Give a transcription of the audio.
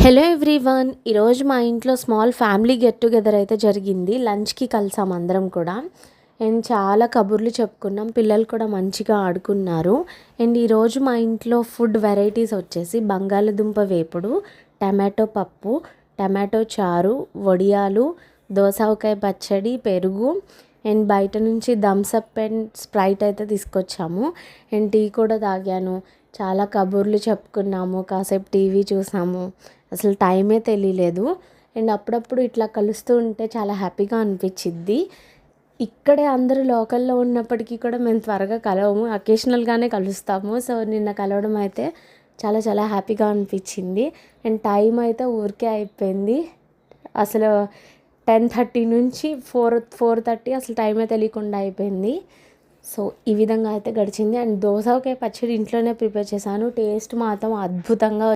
Hello everyone. ఈరోజు మా ఇంట్లో స్మాల్ ఫ్యామిలీ గెట్ టుగెదర్ అయితే జరిగింది. లంచ్కి కలిసాం అందరం కూడా. అండ్ చాలా కబుర్లు చెప్పుకున్నాం. పిల్లలు కూడా మంచిగా ఆడుకున్నారు. అండ్ ఈరోజు మా ఇంట్లో ఫుడ్ వెరైటీస్ వచ్చేసి బంగాళదుంప వేపుడు, టమాటో పప్పు, టమాటో చారు, వడియాలు, దోసకాయ పచ్చడి, పెరుగు అండ్ బయట నుంచి థమ్స్అప్ అండ్ స్ప్రైట్ అయితే తీసుకొచ్చాము. అండ్ టీ కూడా తాగాను. చాలా కబుర్లు చెప్పుకున్నాము, కాసేపు టీవీ చూసాము. అసలు టైమే తెలియలేదు. అండ్ అప్పుడప్పుడు ఇట్లా కలుస్తూ ఉంటే చాలా హ్యాపీగా అనిపించిద్ది. ఇక్కడే అందరూ లోకల్లో ఉన్నప్పటికీ కూడా మేము త్వరగా కలవము, అకేషనల్గానే కలుస్తాము. సో నిన్న కలవడం అయితే చాలా చాలా హ్యాపీగా అనిపించింది. అండ్ టైం అయితే ఊరికే అయిపోయింది. అసలు 10:30 నుంచి 4:30 అసలు టైమే తెలియకుండా అయిపోయింది. సో ఈ విధంగా అయితే గడిచింది. అండ్ దోసకాయ పచ్చడి ఇంట్లోనే ప్రిపేర్ చేశాను. టేస్ట్ మాత్రం అద్భుతంగా